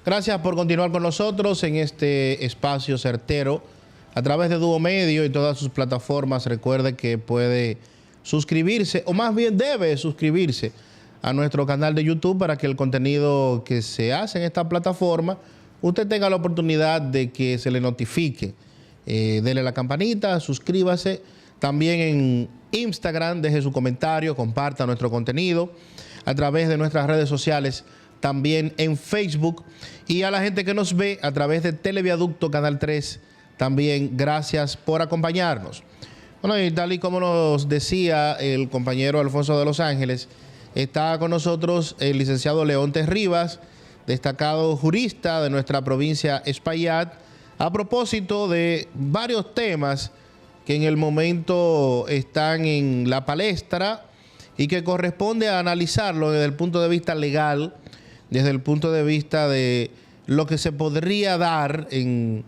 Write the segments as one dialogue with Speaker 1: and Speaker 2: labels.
Speaker 1: Gracias por continuar con nosotros en este espacio certero a través de Dúo Medio y todas sus plataformas. Recuerde que puede suscribirse, o más bien debe suscribirse a nuestro canal de YouTube para que el contenido que se hace en esta plataforma usted tenga la oportunidad de que se le notifique. Dele la campanita, suscríbase. También en Instagram, deje su comentario, comparta nuestro contenido a través de nuestras redes sociales, también en Facebook. Y a la gente que nos ve a través de Televiaducto Canal 3, también gracias por acompañarnos. Bueno, y tal y como nos decía el compañero Alfonso de Los Ángeles, está con nosotros el licenciado Leonte Rivas, destacado jurista de nuestra provincia Espaillat, a propósito de varios temas que en el momento están en la palestra y que corresponde a analizarlo desde el punto de vista legal, desde el punto de vista de lo que se podría dar en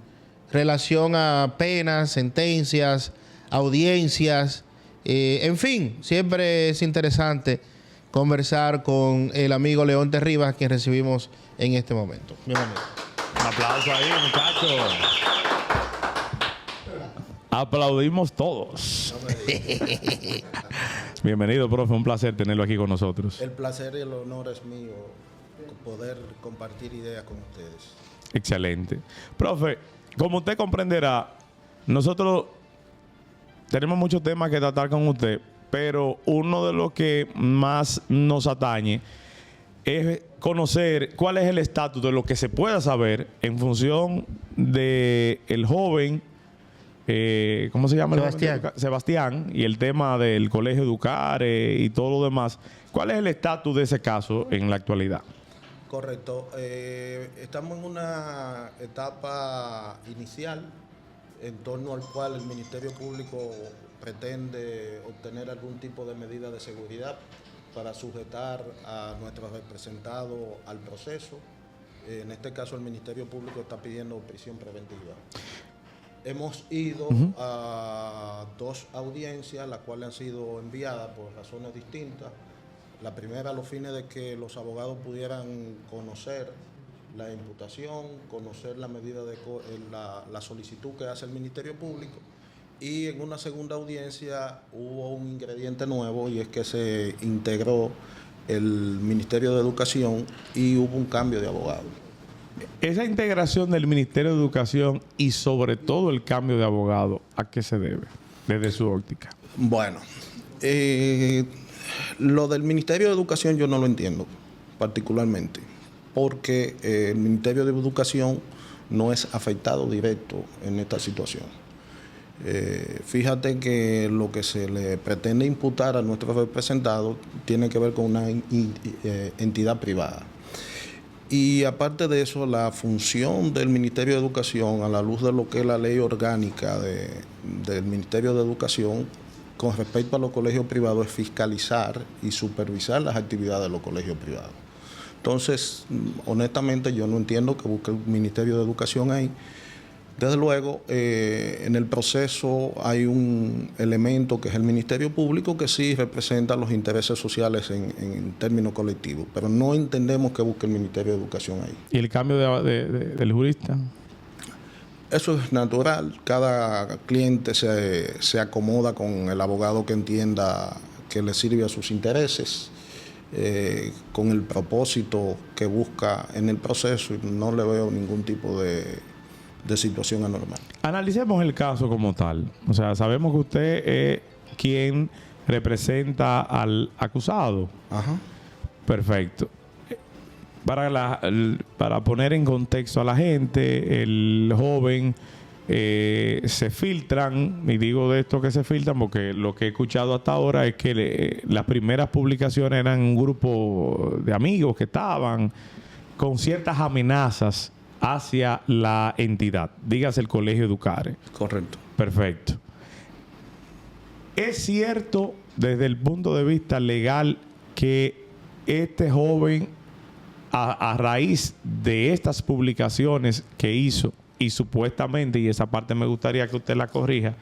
Speaker 1: relación a penas, sentencias, audiencias, en fin, siempre es interesante conversar con el amigo Leonte Rivas, quien recibimos en este momento. Bienvenido.
Speaker 2: Un aplauso ahí, muchachos. Aplaudimos todos. Bienvenido, profe. Un placer tenerlo aquí con nosotros.
Speaker 3: El placer y el honor es mío poder compartir ideas con ustedes.
Speaker 2: Excelente. Profe, como usted comprenderá, nosotros tenemos muchos temas que tratar con usted, pero uno de los que más nos atañe es conocer cuál es el estatus de lo que se pueda saber en función de el joven, ¿cómo se llama?
Speaker 1: Sebastián.
Speaker 2: Sebastián, y el tema del Colegio Educare y todo lo demás. ¿Cuál es el estatus de ese caso en la actualidad?
Speaker 3: Correcto. Estamos en una etapa inicial en torno al cual el Ministerio Público pretende obtener algún tipo de medida de seguridad para sujetar a nuestro representado al proceso. En este caso, el Ministerio Público está pidiendo prisión preventiva. Hemos ido a 2 audiencias, las cuales han sido enviadas por razones distintas. La primera a los fines de que los abogados pudieran conocer la imputación, conocer la medida de la solicitud que hace el Ministerio Público. Y en una segunda audiencia hubo un ingrediente nuevo, y es que se integró el Ministerio de Educación y hubo un cambio de abogado.
Speaker 2: Esa integración del Ministerio de Educación y sobre todo el cambio de abogado, ¿a qué se debe desde su óptica?
Speaker 3: Bueno, lo del Ministerio de Educación yo no lo entiendo particularmente, porque el Ministerio de Educación no es afectado directo en esta situación. Fíjate que lo que se le pretende imputar a nuestro representado tiene que ver con una entidad privada. Y aparte de eso, la función del Ministerio de Educación, a la luz de lo que es la ley orgánica del Ministerio de Educación, con respecto a los colegios privados, es fiscalizar y supervisar las actividades de los colegios privados. Entonces, honestamente, yo no entiendo que busque el Ministerio de Educación ahí. Desde luego, en el proceso hay un elemento que es el Ministerio Público que sí representa los intereses sociales en términos colectivos, pero no entendemos que busque el Ministerio de Educación ahí.
Speaker 2: ¿Y el cambio del jurista?
Speaker 3: Eso es natural. Cada cliente se acomoda con el abogado que entienda que le sirve a sus intereses, con el propósito que busca en el proceso, y no le veo ningún tipo de situación anormal. Analicemos
Speaker 2: el caso como tal. O sea, sabemos que usted es quien representa al acusado.
Speaker 3: Ajá.
Speaker 2: Perfecto. Para poner en contexto a la gente, el joven se filtran, y digo de esto que se filtran porque lo que he escuchado hasta ahora es que las primeras publicaciones eran un grupo de amigos que estaban con ciertas amenazas hacia la entidad, dígase el Colegio Educare.
Speaker 3: Correcto.
Speaker 2: Perfecto. ¿Es cierto desde el punto de vista legal que este joven, a raíz de estas publicaciones que hizo, y supuestamente, y esa parte me gustaría que usted la corrija,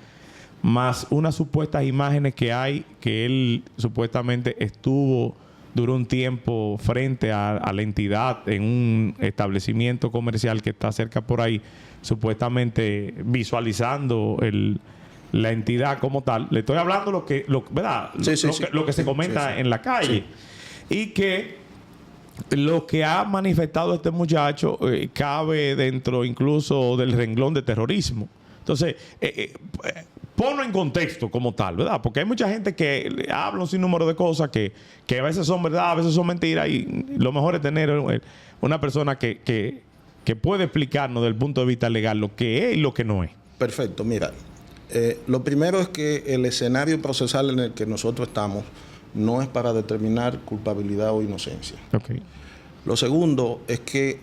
Speaker 2: más unas supuestas imágenes que hay, que él supuestamente estuvo duró un tiempo frente a la entidad en un establecimiento comercial que está cerca por ahí, supuestamente visualizando la entidad como tal. Le estoy hablando ¿verdad? Lo que se comenta en la calle. Y que lo que ha manifestado este muchacho cabe dentro incluso del renglón de terrorismo. Entonces, ponlo en contexto como tal, ¿verdad? Porque hay mucha gente que habla un sinnúmero de cosas que a veces son verdad, a veces son mentiras, y lo mejor es tener una persona que puede explicarnos desde el punto de vista legal lo que es y lo que no es.
Speaker 3: Perfecto, mira. Lo primero es que el escenario procesal en el que nosotros estamos no es para determinar culpabilidad o inocencia.
Speaker 2: Okay.
Speaker 3: Lo segundo es que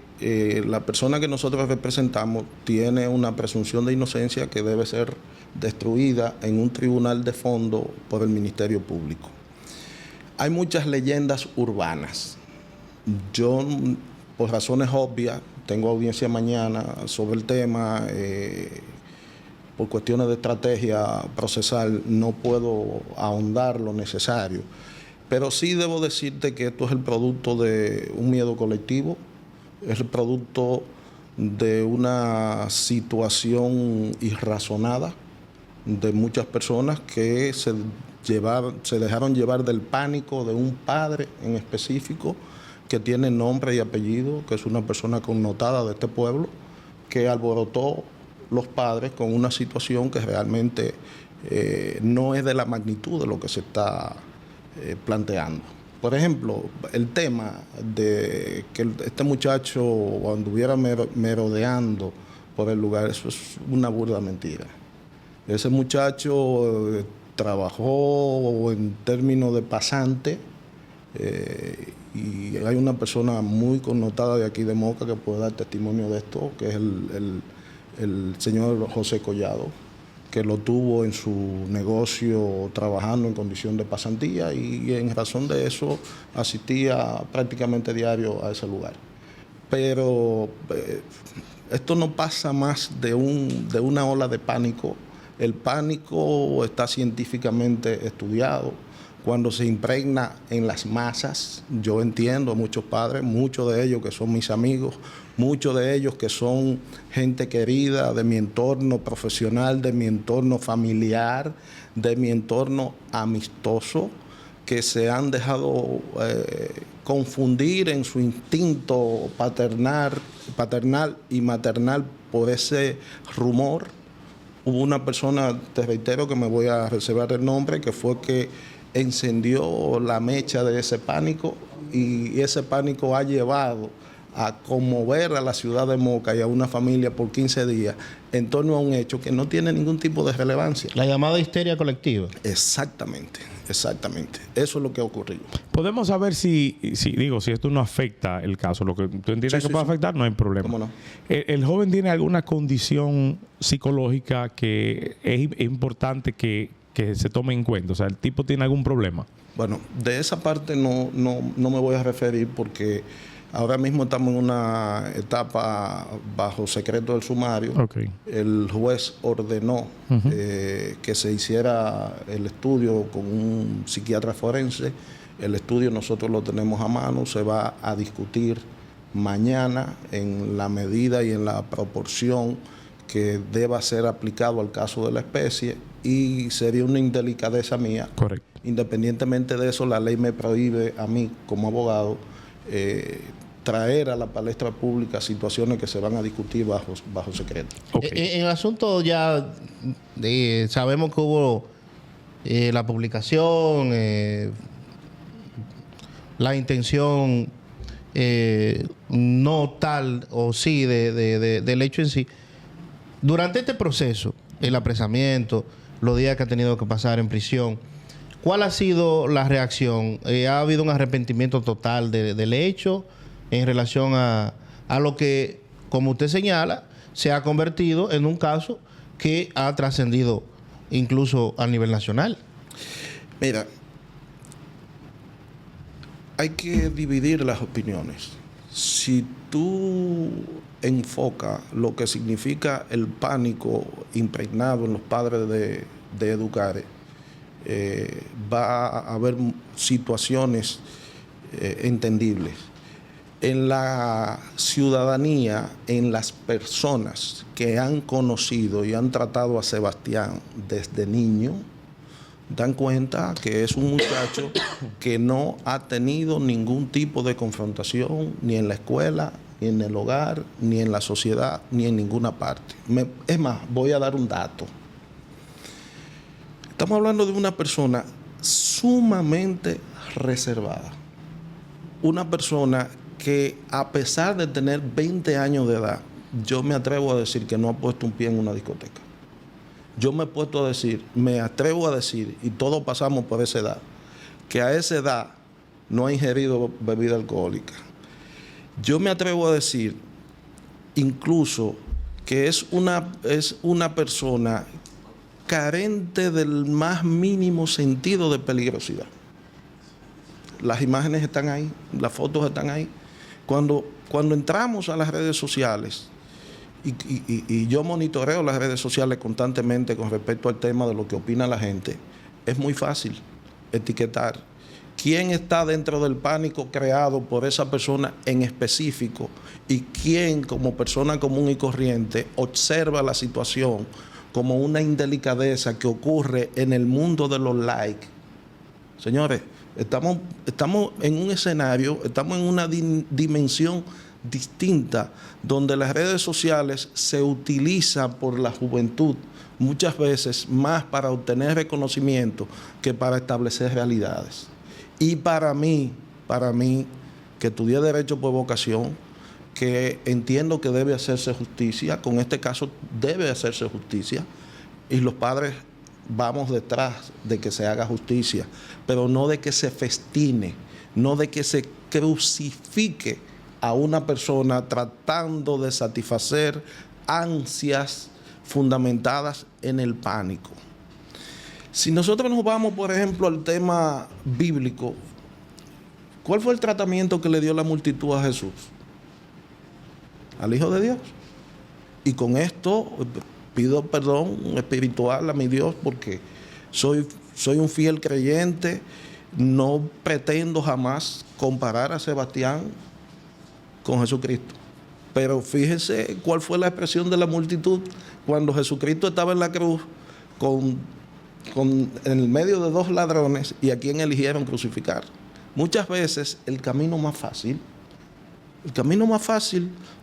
Speaker 3: la persona que nosotros representamos tiene una presunción de inocencia que debe ser destruida en un tribunal de fondo por el Ministerio Público. Hay muchas leyendas urbanas. Yo, por razones obvias, tengo audiencia mañana sobre el tema. Por cuestiones de estrategia procesal no puedo ahondar lo necesario, pero sí debo decirte que esto es el producto de un miedo colectivo, es el producto de una situación irrazonada de muchas personas que se dejaron llevar del pánico de un padre en específico que tiene nombre y apellido, que es una persona connotada de este pueblo, que alborotó los padres con una situación que realmente no es de la magnitud de lo que se está planteando. Por ejemplo, el tema de que este muchacho anduviera merodeando por el lugar, eso es una burda mentira. Ese muchacho trabajó en términos de pasante y hay una persona muy connotada de aquí de Moca que puede dar testimonio de esto, que es el señor José Collado, que lo tuvo en su negocio trabajando en condición de pasantía y en razón de eso asistía prácticamente diario a ese lugar. Pero esto no pasa más de una ola de pánico. El pánico está científicamente estudiado. Cuando se impregna en las masas, yo entiendo a muchos padres, muchos de ellos que son mis amigos, muchos de ellos que son gente querida de mi entorno profesional, de mi entorno familiar, de mi entorno amistoso, que se han dejado confundir en su instinto paternal y maternal por ese rumor. Hubo una persona, te reitero que me voy a reservar el nombre, que fue que encendió la mecha de ese pánico y ese pánico ha llevado a conmover a la ciudad de Moca y a una familia por 15 días en torno a un hecho que no tiene ningún tipo de relevancia.
Speaker 1: La llamada histeria colectiva.
Speaker 3: Exactamente. Eso es lo que ha ocurrido.
Speaker 2: Podemos saber si esto no afecta el caso, lo que tú entiendes que puede afectar, no hay problema.
Speaker 3: ¿Cómo no?
Speaker 2: ¿El joven tiene alguna condición psicológica que es importante que se tome en cuenta? O sea, ¿el tipo tiene algún problema?
Speaker 3: Bueno, de esa parte no me voy a referir porque ahora mismo estamos en una etapa bajo secreto del sumario.
Speaker 2: Okay.
Speaker 3: El juez ordenó que se hiciera el estudio con un psiquiatra forense. El estudio nosotros lo tenemos a mano, se va a discutir mañana en la medida y en la proporción que deba ser aplicado al caso de la especie y sería una indelicadeza mía.
Speaker 2: Correcto.
Speaker 3: Independientemente de eso, la ley me prohíbe a mí como abogado traer a la palestra pública situaciones que se van a discutir bajo secreto.
Speaker 2: Okay.
Speaker 1: En el asunto ya sabemos que hubo la publicación, la intención no tal o sí del hecho en sí. Durante este proceso, el apresamiento, los días que ha tenido que pasar en prisión, ¿cuál ha sido la reacción? ¿Ha habido un arrepentimiento total del hecho en relación a lo que, como usted señala, se ha convertido en un caso que ha trascendido incluso a nivel nacional?
Speaker 3: Mira, hay que dividir las opiniones. Si tú enfocas lo que significa el pánico impregnado en los padres de Educare, va a haber situaciones entendibles. En la ciudadanía, en las personas que han conocido y han tratado a Sebastián desde niño, dan cuenta que es un muchacho que no ha tenido ningún tipo de confrontación ni en la escuela, ni en el hogar, ni en la sociedad, ni en ninguna parte. Es más, voy a dar un dato. Estamos hablando de una persona sumamente reservada. Una persona que, a pesar de tener 20 años de edad, yo me atrevo a decir que no ha puesto un pie en una discoteca. Yo me atrevo a decir, y todos pasamos por esa edad, que a esa edad no ha ingerido bebida alcohólica. Yo me atrevo a decir, incluso, que es una persona carente del más mínimo sentido de peligrosidad. Las imágenes están ahí, las fotos están ahí. Cuando entramos a las redes sociales, y yo monitoreo las redes sociales constantemente con respecto al tema de lo que opina la gente, es muy fácil etiquetar quién está dentro del pánico creado por esa persona en específico y quién, como persona común y corriente, observa la situación como una indelicadeza que ocurre en el mundo de los likes. Señores, estamos en un escenario, estamos en una dimensión distinta, donde las redes sociales se utilizan por la juventud muchas veces más para obtener reconocimiento que para establecer realidades. Y para mí, que estudié Derecho por vocación, que entiendo que debe hacerse justicia, con este caso debe hacerse justicia, y los padres vamos detrás de que se haga justicia, pero no de que se festine, no de que se crucifique a una persona tratando de satisfacer ansias fundamentadas en el pánico. Si nosotros nos vamos, por ejemplo, al tema bíblico, ¿cuál fue el tratamiento que le dio la multitud a Jesús? Al Hijo de Dios. Y con esto pido perdón espiritual a mi Dios, porque soy un fiel creyente, no pretendo jamás comparar a Sebastián con Jesucristo. Pero fíjense cuál fue la expresión de la multitud cuando Jesucristo estaba en la cruz en el medio de dos ladrones, y a quien eligieron crucificar. Muchas veces el camino más fácil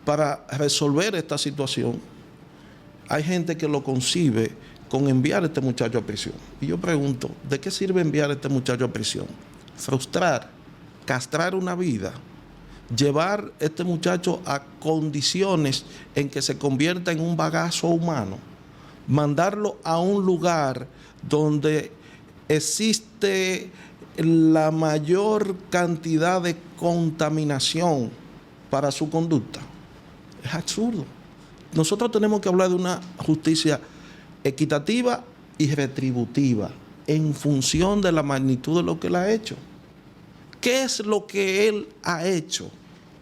Speaker 3: para resolver esta situación, hay gente que lo concibe con enviar a este muchacho a prisión. Y yo pregunto, ¿de qué sirve enviar a este muchacho a prisión? Frustrar, castrar una vida, llevar a este muchacho a condiciones en que se convierta en un bagazo humano, mandarlo a un lugar donde existe la mayor cantidad de contaminación para su conducta. Es absurdo. Nosotros tenemos que hablar de una justicia equitativa y retributiva en función de la magnitud de lo que él ha hecho. ¿Qué es lo que él ha hecho?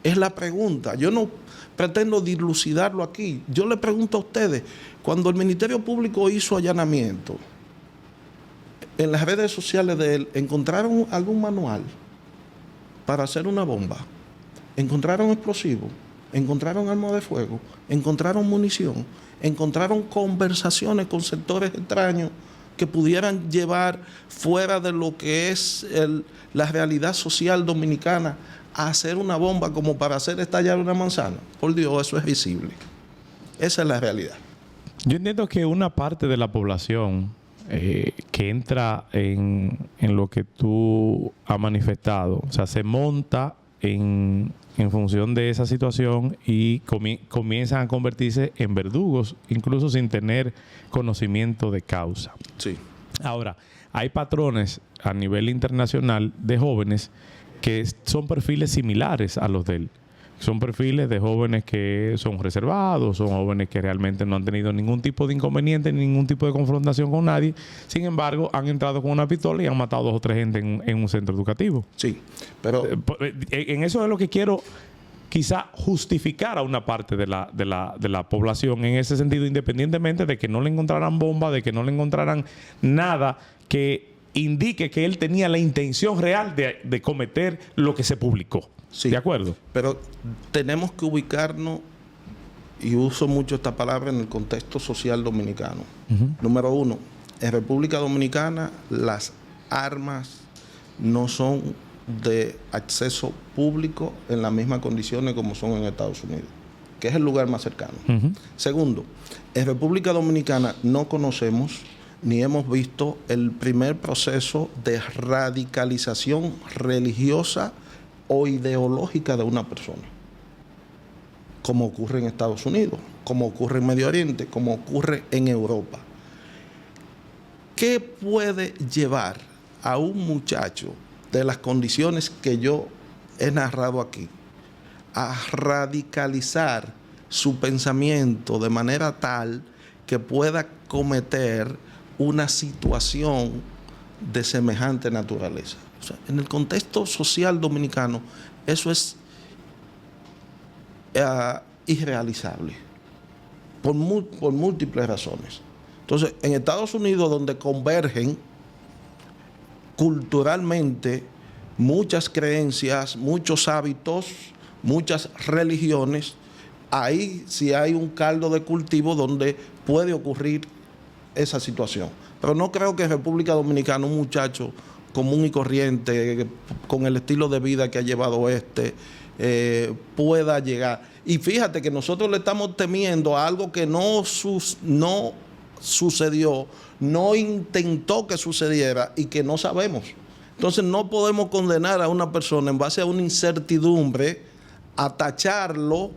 Speaker 3: Es la pregunta. Yo no pretendo dilucidarlo aquí. Yo le pregunto a ustedes, cuando el Ministerio Público hizo allanamiento, en las redes sociales de él, ¿encontraron algún manual para hacer una bomba? ¿Encontraron explosivos? ¿Encontraron armas de fuego? ¿Encontraron munición? ¿Encontraron conversaciones con sectores extraños que pudieran llevar fuera de lo que es la realidad social dominicana a hacer una bomba como para hacer estallar una manzana? Por Dios, eso es visible. Esa es la realidad.
Speaker 2: Yo entiendo que una parte de la población que entra en lo que tú has manifestado, o sea, se monta en función de esa situación y comienzan a convertirse en verdugos, incluso sin tener conocimiento de causa.
Speaker 3: Sí.
Speaker 2: Ahora, hay patrones a nivel internacional de jóvenes que son perfiles similares a los de él. Son perfiles de jóvenes que son reservados, son jóvenes que realmente no han tenido ningún tipo de inconveniente, ningún tipo de confrontación con nadie. Sin embargo, han entrado con una pistola y han matado a 2 o 3 gente en un centro educativo.
Speaker 3: Sí, pero
Speaker 2: en eso es lo que quiero quizá justificar a una parte de la población en ese sentido, independientemente de que no le encontraran bomba, de que no le encontraran nada que indique que él tenía la intención real de cometer lo que se publicó.
Speaker 3: Sí.
Speaker 2: ¿De acuerdo?
Speaker 3: Pero tenemos que ubicarnos, y uso mucho esta palabra, en el contexto social dominicano. Número uno, en República Dominicana las armas no son de acceso público en las mismas condiciones como son en Estados Unidos, que es el lugar más cercano. Segundo, en República Dominicana no conocemos ni hemos visto el primer proceso de radicalización religiosa o ideológica de una persona, como ocurre en Estados Unidos, como ocurre en Medio Oriente, como ocurre en Europa. ¿Qué puede llevar a un muchacho de las condiciones que yo he narrado aquí a radicalizar su pensamiento de manera tal que pueda cometer una situación de semejante naturaleza? O sea, en el contexto social dominicano eso es irrealizable por múltiples razones. Entonces, en Estados Unidos, donde convergen culturalmente muchas creencias, muchos hábitos, muchas religiones, ahí sí hay un caldo de cultivo donde puede ocurrir esa situación. Pero no creo que en República Dominicana un muchacho común y corriente, con el estilo de vida que ha llevado pueda llegar. Y fíjate que nosotros le estamos temiendo a algo que no sucedió, no intentó que sucediera y que no sabemos. Entonces no podemos condenar a una persona en base a una incertidumbre, a tacharlo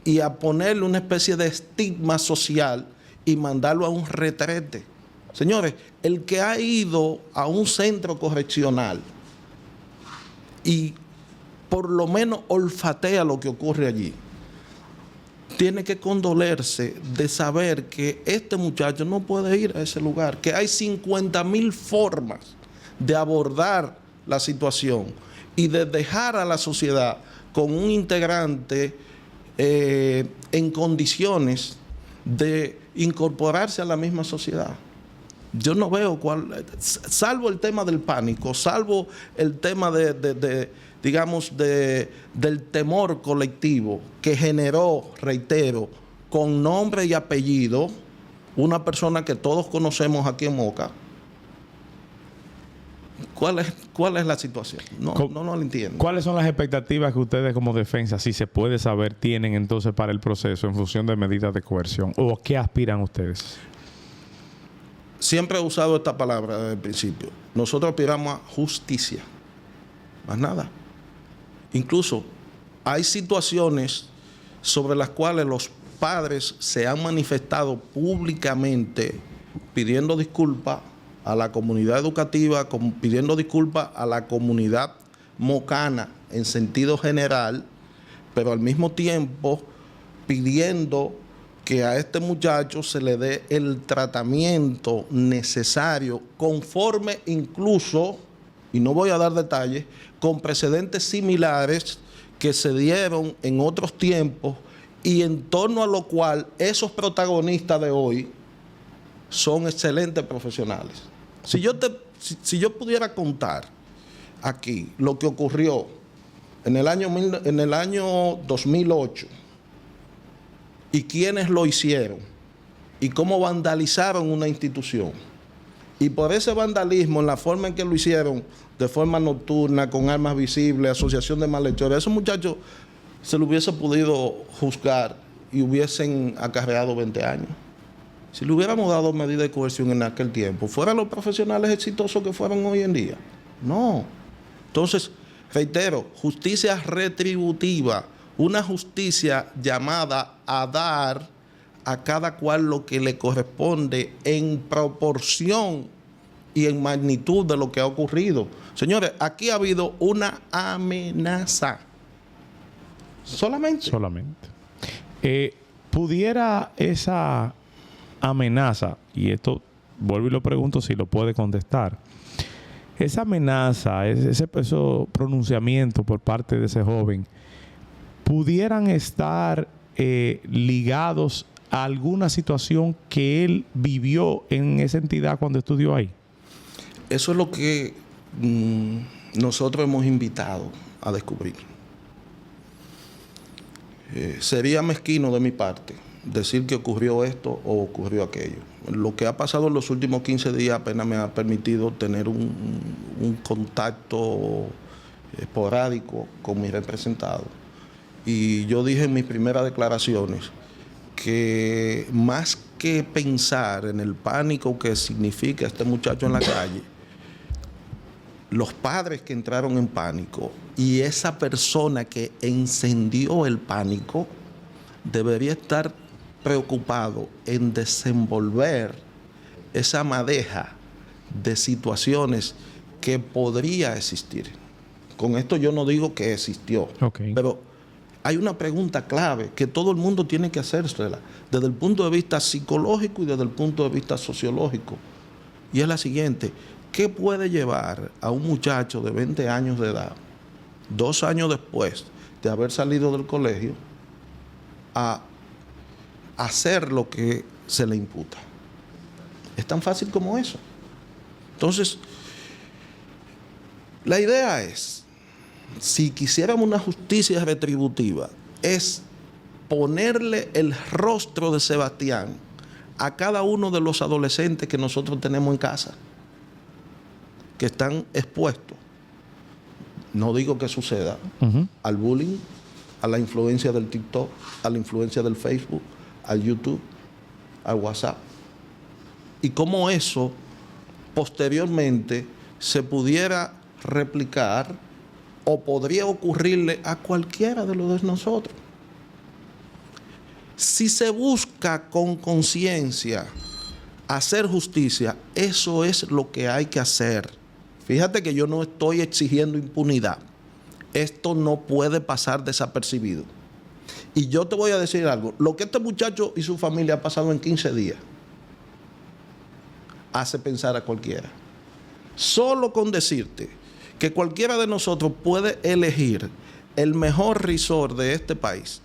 Speaker 3: y a ponerle una especie de estigma social y mandarlo a un retrete. Señores, el que ha ido a un centro correccional y por lo menos olfatea lo que ocurre allí, tiene que condolerse de saber que este muchacho no puede ir a ese lugar, que hay 50,000 formas de abordar la situación y de dejar a la sociedad con un integrante en condiciones de incorporarse a la misma sociedad. Yo no veo salvo el tema del pánico, salvo el tema del temor colectivo que generó, reitero, con nombre y apellido, una persona que todos conocemos aquí en Moca. ¿Cuál es la situación? No lo entiendo.
Speaker 2: ¿Cuáles son las expectativas que ustedes como defensa, si se puede saber, tienen entonces para el proceso en función de medidas de coerción? ¿O a qué aspiran ustedes?
Speaker 3: Siempre he usado esta palabra desde el principio. Nosotros aspiramos a justicia, más nada. Incluso hay situaciones sobre las cuales los padres se han manifestado públicamente pidiendo disculpas a la comunidad educativa, pidiendo disculpas a la comunidad mocana en sentido general, pero al mismo tiempo pidiendo que a este muchacho se le dé el tratamiento necesario, conforme incluso, y no voy a dar detalles, con precedentes similares que se dieron en otros tiempos y en torno a lo cual esos protagonistas de hoy son excelentes profesionales. Si yo pudiera contar aquí lo que ocurrió en el año 2008 y quiénes lo hicieron y cómo vandalizaron una institución, y por ese vandalismo, en la forma en que lo hicieron, de forma nocturna, con armas visibles, asociación de malhechores, esos muchachos se lo hubiese podido juzgar y hubiesen acarreado 20 años. Si le hubiéramos dado medidas de coerción en aquel tiempo, ¿fueran los profesionales exitosos que fueron hoy en día? No. Entonces, reitero, justicia retributiva, una justicia llamada a dar a cada cual lo que le corresponde en proporción y en magnitud de lo que ha ocurrido. Señores, aquí ha habido una amenaza. Solamente.
Speaker 2: ¿Pudiera esa amenaza, y esto vuelvo y lo pregunto si lo puede contestar, esa amenaza, ese pronunciamiento por parte de ese joven, pudieran estar ligados a alguna situación que él vivió en esa entidad cuando estudió ahí?
Speaker 3: Eso es lo que nosotros hemos invitado a descubrir. Sería mezquino de mi parte decir que ocurrió esto o ocurrió aquello. Lo que ha pasado en los últimos 15 días apenas me ha permitido tener un contacto esporádico con mi representado. Y yo dije en mis primeras declaraciones que más que pensar en el pánico que significa este muchacho en la calle, los padres que entraron en pánico y esa persona que encendió el pánico debería estar preocupado en desenvolver esa madeja de situaciones que podría existir. Con esto yo no digo que existió, pero hay una pregunta clave que todo el mundo tiene que hacérsela desde el punto de vista psicológico y desde el punto de vista sociológico. Y es la siguiente: ¿qué puede llevar a un muchacho de 20 años de edad, 2 años después de haber salido del colegio, a hacer lo que se le imputa? Es tan fácil como eso. Entonces, la idea es, si quisiéramos una justicia retributiva, es ponerle el rostro de Sebastián a cada uno de los adolescentes que nosotros tenemos en casa, que están expuestos, no digo que suceda, al bullying, a la influencia del TikTok, a la influencia del Facebook, al YouTube, al WhatsApp. Y cómo eso posteriormente se pudiera replicar o podría ocurrirle a cualquiera de los de nosotros. Si se busca con conciencia hacer justicia, eso es lo que hay que hacer. Fíjate que yo no estoy exigiendo impunidad. Esto no puede pasar desapercibido. Y yo te voy a decir algo. Lo que este muchacho y su familia ha pasado en 15 días hace pensar a cualquiera. Solo con decirte que cualquiera de nosotros puede elegir el mejor resort de este país,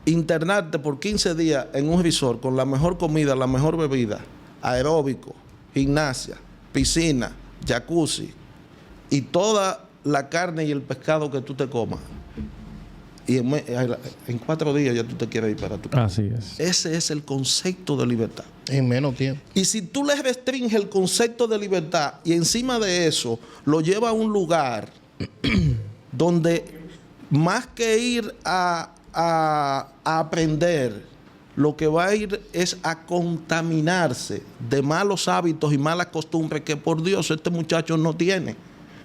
Speaker 3: internarte por 15 días en un resort con la mejor comida, la mejor bebida, aeróbico, gimnasia, piscina, jacuzzi y toda la carne y el pescado que tú te comas. Y en 4 días ya tú te quieres ir para tu casa.
Speaker 2: Así es.
Speaker 3: Ese es el concepto de libertad.
Speaker 1: En menos tiempo.
Speaker 3: Y si tú le restringes el concepto de libertad y encima de eso lo llevas a un lugar donde más que ir a aprender, lo que va a ir es a contaminarse de malos hábitos y malas costumbres que, por Dios, este muchacho no tiene.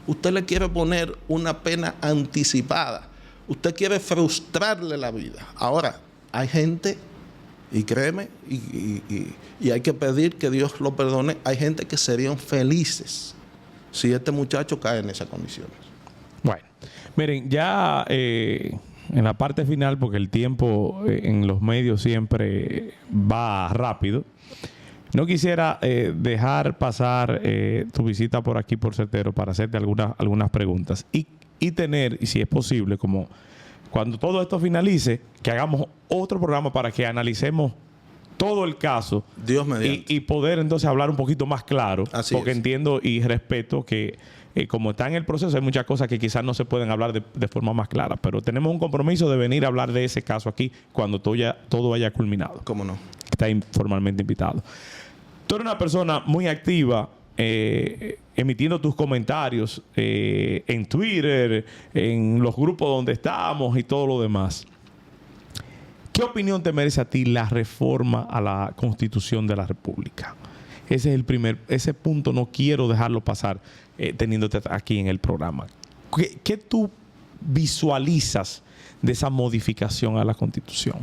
Speaker 3: Usted le quiere poner una pena anticipada. Usted quiere frustrarle la vida. Ahora, hay gente, y créeme, y hay que pedir que Dios lo perdone, hay gente que serían felices si este muchacho cae en esas condiciones.
Speaker 2: Bueno, miren, ya en la parte final, porque el tiempo en los medios siempre va rápido, no quisiera dejar pasar tu visita por aquí por Certero para hacerte algunas preguntas y tener, y si es posible, como cuando todo esto finalice, que hagamos otro programa para que analicemos todo el caso.
Speaker 3: Dios mediante.
Speaker 2: Y poder entonces hablar un poquito más claro.
Speaker 3: Así
Speaker 2: porque
Speaker 3: es.
Speaker 2: entiendo y respeto que como está en el proceso hay muchas cosas que quizás no se pueden hablar de forma más clara. Pero tenemos un compromiso de venir a hablar de ese caso aquí cuando todo haya culminado.
Speaker 3: ¿Cómo no?
Speaker 2: Está formalmente invitado. Tú eres una persona muy activa, emitiendo tus comentarios en Twitter, en los grupos donde estamos y todo lo demás. ¿Qué opinión te merece a ti la reforma a la Constitución de la República? Ese es ese punto no quiero dejarlo pasar teniéndote aquí en el programa. ¿Qué tú visualizas de esa modificación a la Constitución?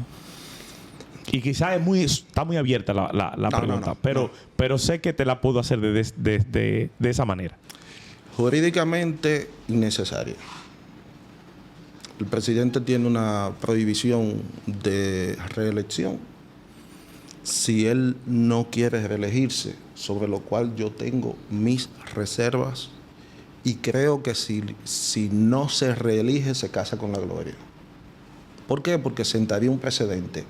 Speaker 2: Y quizás está muy abierta la pregunta, pero sé que te la puedo hacer de esa manera.
Speaker 3: Jurídicamente innecesaria. El presidente tiene una prohibición de reelección si él no quiere reelegirse, sobre lo cual yo tengo mis reservas y creo que si no se reelige se casa con la gloria. ¿Por qué? Porque sentaría un precedente.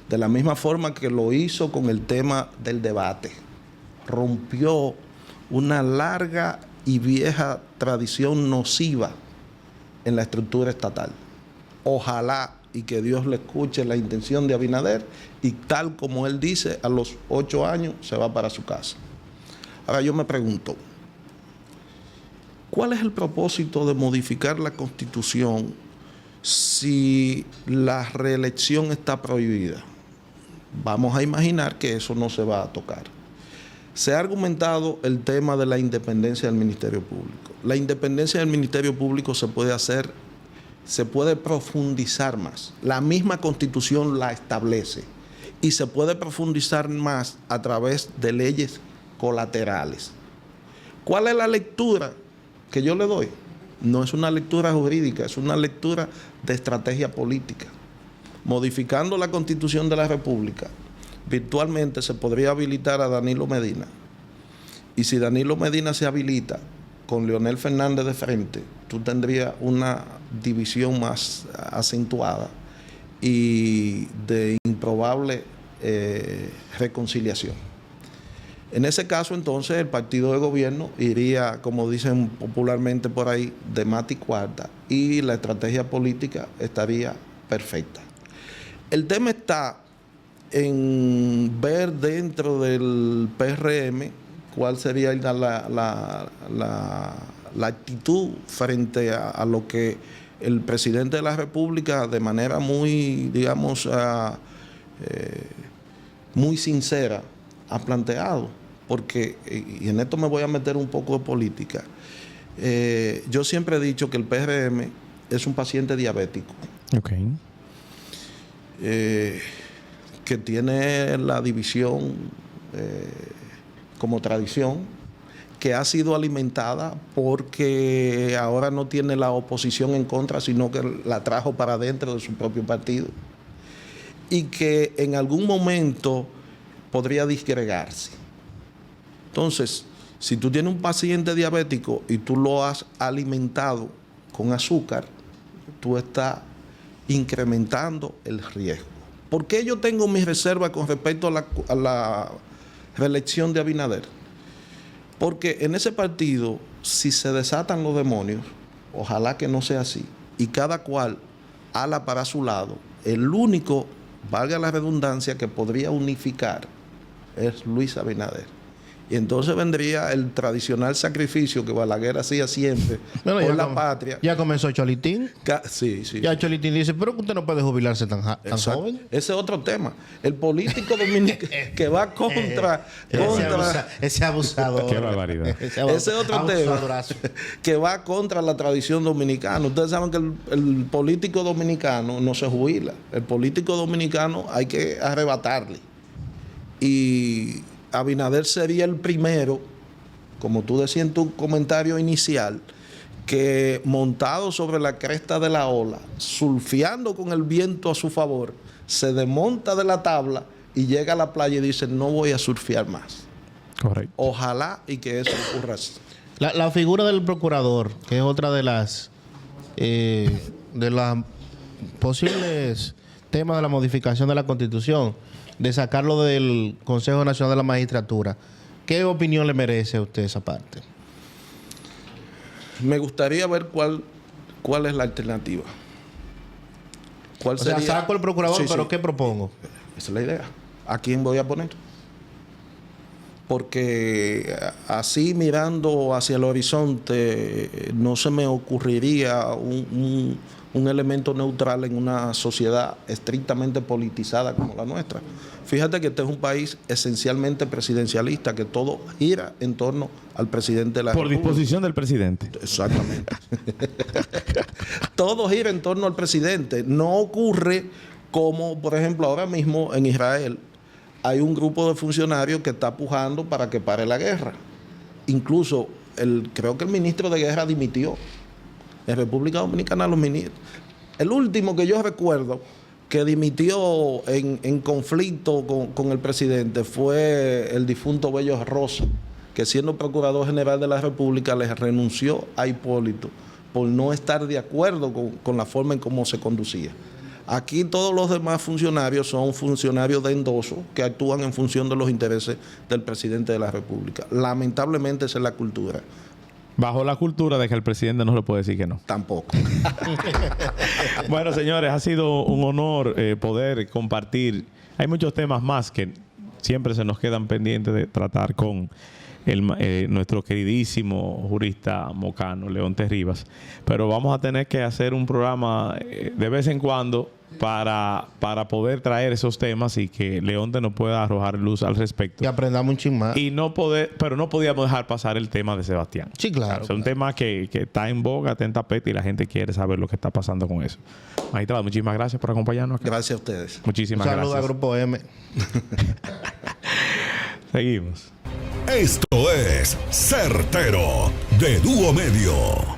Speaker 3: De la misma forma que lo hizo con el tema del debate. rompió una larga y vieja tradición nociva en la estructura estatal. Ojalá y que Dios le escuche la intención de Abinader y tal como él dice, a los 8 años se va para su casa. Ahora yo me pregunto, ¿cuál es el propósito de modificar la Constitución si la reelección está prohibida? Vamos a imaginar que eso no se va a tocar. Se ha argumentado el tema de la independencia del Ministerio Público. La independencia del Ministerio Público se puede profundizar más. La misma Constitución la establece y se puede profundizar más a través de leyes colaterales. ¿Cuál es la lectura que yo le doy? No es una lectura jurídica, es una lectura de estrategia política. Modificando la Constitución de la República, virtualmente se podría habilitar a Danilo Medina. Y si Danilo Medina se habilita con Leonel Fernández de frente, tú tendrías una división más acentuada y de improbable reconciliación. En ese caso, entonces, el partido de gobierno iría, como dicen popularmente por ahí, de mata y cuarta, y la estrategia política estaría perfecta. El tema está en ver dentro del PRM cuál sería la actitud frente a lo que el presidente de la República, de manera muy, digamos, muy sincera, ha planteado. Porque, y en esto me voy a meter un poco de política, yo siempre he dicho que el PRM es un paciente diabético.
Speaker 2: Okay.
Speaker 3: Que tiene la división como tradición, que ha sido alimentada porque ahora no tiene la oposición en contra, sino que la trajo para dentro de su propio partido. Y que en algún momento podría disgregarse. Entonces, si tú tienes un paciente diabético y tú lo has alimentado con azúcar, tú estás incrementando el riesgo. ¿Por qué yo tengo mis reservas con respecto a la reelección de Abinader? Porque en ese partido, si se desatan los demonios, ojalá que no sea así, y cada cual ala para su lado, el único, valga la redundancia, que podría unificar es Luis Abinader. Y entonces vendría el tradicional sacrificio que Balaguer hacía siempre por la patria.
Speaker 1: Ya comenzó Cholitín.
Speaker 3: Sí.
Speaker 1: Ya Cholitín dice, pero usted no puede jubilarse tan joven.
Speaker 3: Ese es otro tema. El político dominicano que va contra...
Speaker 1: Ese abusador.
Speaker 2: Qué barbaridad.
Speaker 3: Ese es otro tema que va contra la tradición dominicana. Ustedes saben que el político dominicano no se jubila. El político dominicano hay que arrebatarle. Y Abinader sería el primero, como tú decías en tu comentario inicial, que montado sobre la cresta de la ola, surfeando con el viento a su favor, se desmonta de la tabla y llega a la playa y dice, no voy a surfear más.
Speaker 2: Correcto.
Speaker 3: Ojalá y que eso ocurra así.
Speaker 1: La figura del procurador, que es otra de las posibles temas de la modificación de la Constitución, de sacarlo del Consejo Nacional de la Magistratura. ¿Qué opinión le merece a usted esa parte?
Speaker 3: Me gustaría ver cuál es la alternativa. ¿Cuál
Speaker 1: sería? O sea, saco el procurador, pero ¿qué propongo?
Speaker 3: Esa es la idea. ¿A quién voy a poner? Porque así mirando hacia el horizonte no se me ocurriría un elemento neutral en una sociedad estrictamente politizada como la nuestra. Fíjate que este es un país esencialmente presidencialista, que todo gira en torno al presidente de la República.
Speaker 2: Por disposición del presidente.
Speaker 3: Exactamente. Todo gira en torno al presidente. No ocurre como, por ejemplo, ahora mismo en Israel hay un grupo de funcionarios que está pujando para que pare la guerra. Incluso creo que el ministro de Guerra dimitió. En República Dominicana los ministros. El último que yo recuerdo que dimitió en conflicto con el presidente fue el difunto Bello Rosa, que siendo Procurador General de la República le renunció a Hipólito por no estar de acuerdo con la forma en cómo se conducía. Aquí todos los demás funcionarios son funcionarios de endoso que actúan en función de los intereses del presidente de la República. Lamentablemente esa es la cultura.
Speaker 2: Bajo la cultura de que el presidente no le puede decir que no.
Speaker 3: Tampoco.
Speaker 2: Bueno, señores, ha sido un honor poder compartir. Hay muchos temas más que siempre se nos quedan pendientes de tratar con nuestro queridísimo jurista mocano, Leonte Rivas. Pero vamos a tener que hacer un programa de vez en cuando para poder traer esos temas y que Leonte nos pueda arrojar luz al respecto.
Speaker 1: Y aprendamos un chin más.
Speaker 2: Pero no podíamos dejar pasar el tema de Sebastián.
Speaker 1: Sí, claro.
Speaker 2: O sea, un tema que está en boga, está en tapete y la gente quiere saber lo que está pasando con eso. Magistrado, muchísimas gracias por acompañarnos acá.
Speaker 3: Gracias a ustedes.
Speaker 2: Muchísimas
Speaker 1: Un saludo
Speaker 2: gracias.
Speaker 1: al Grupo M.
Speaker 2: Seguimos.
Speaker 4: Esto es Certero, de Dúo Medio.